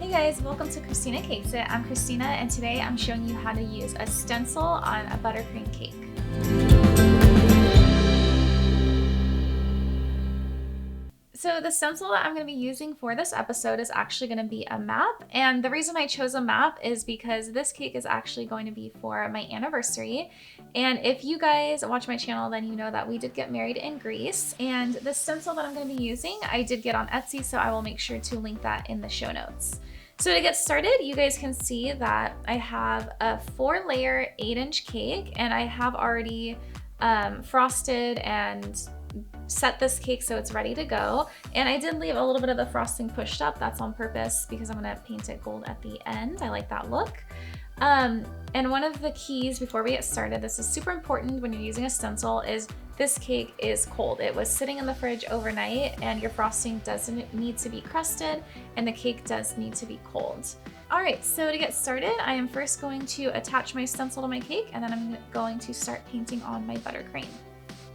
Hey guys, welcome to Christina Cakes It. I'm Christina and today I'm showing you how to use a stencil on a buttercream cake. So the stencil that I'm going to be using for this episode is actually going to be a map, and the reason I chose a map is because this cake is actually going to be for my anniversary. And if you guys watch my channel, then you know that we did get married in Greece, and the stencil that I'm going to be using I did get on Etsy, so I will make sure to link that in the show notes. So to get started, you guys can see that I have a 4-layer 8-inch cake, and I have already frosted and set this cake so it's ready to go. And I did leave a little bit of the frosting pushed up. That's on purpose because I'm gonna paint it gold at the end. I like that look. And one of the keys before we get started, this is super important when you're using a stencil, is this cake is cold. It was sitting in the fridge overnight, and your frosting doesn't need to be crusted and the cake does need to be cold. All right, so to get started, I am first going to attach my stencil to my cake, and then I'm going to start painting on my buttercream.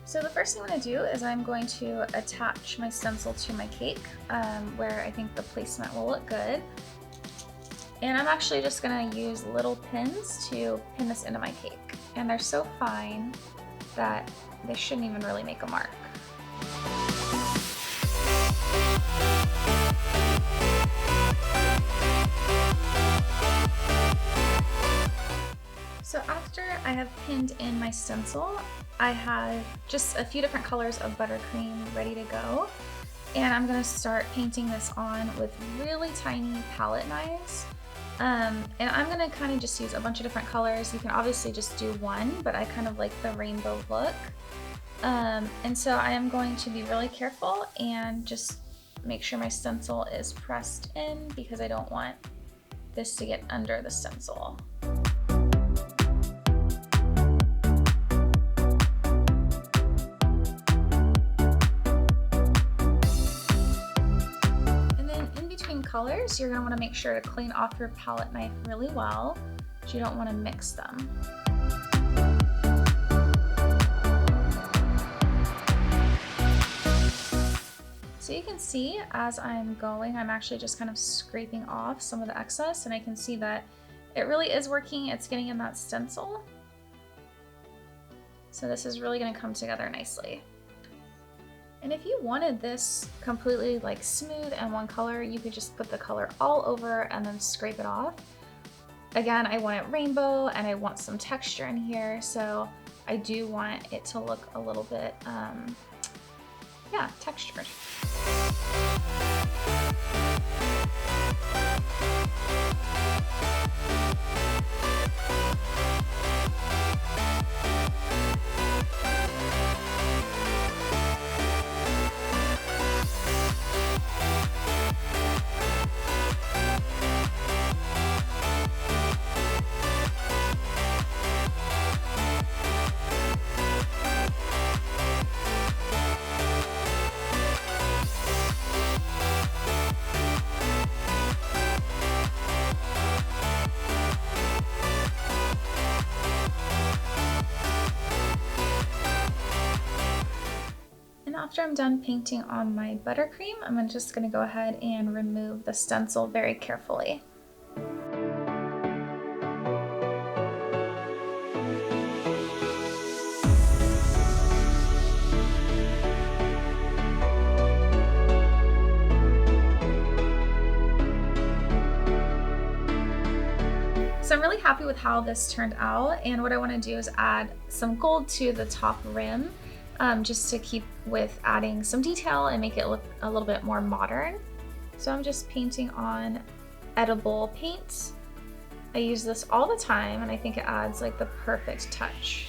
So the first thing I'm going to do is I'm going to attach my stencil to my cake where I think the placement will look good. And I'm actually just going to use little pins to pin this into my cake. And they're so fine that they shouldn't even really make a mark. So after I have pinned in my stencil, I have just a few different colors of buttercream ready to go. And I'm gonna start painting this on with really tiny palette knives. And I'm gonna kind of just use a bunch of different colors. You can obviously just do one, but I kind of like the rainbow look. And so I am going to be really careful and just make sure my stencil is pressed in because I don't want this to get under the stencil. Colors, you're going to want to make sure to clean off your palette knife really well, but you don't want to mix them. So you can see as I'm going, I'm actually just kind of scraping off some of the excess, and I can see that it really is working. It's getting in that stencil. So this is really going to come together nicely. And if you wanted this completely like smooth and one color, you could just put the color all over and then scrape it off. Again, I want it rainbow and I want some texture in here, so I do want it to look a little bit, textured. After I'm done painting on my buttercream, I'm just going to go ahead and remove the stencil very carefully. So I'm really happy with how this turned out, and what I want to do is add some gold to the top rim. Just to keep with adding some detail and make it look a little bit more modern. So I'm just painting on edible paint. I use this all the time and I think it adds like the perfect touch.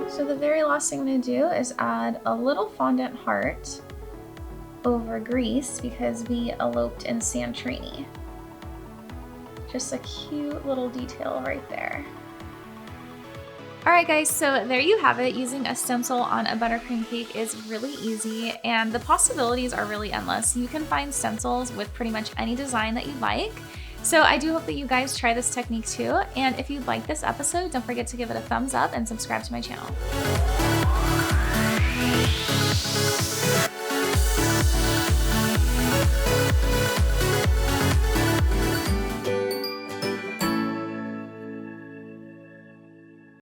So the very last thing I'm going to do is add a little fondant heart over Greece because we eloped in Santorini. Just a cute little detail right there. Alright guys, so there you have it. Using a stencil on a buttercream cake is really easy and the possibilities are really endless. You can find stencils with pretty much any design that you like. So I do hope that you guys try this technique too. And if you like this episode, don't forget to give it a thumbs up and subscribe to my channel.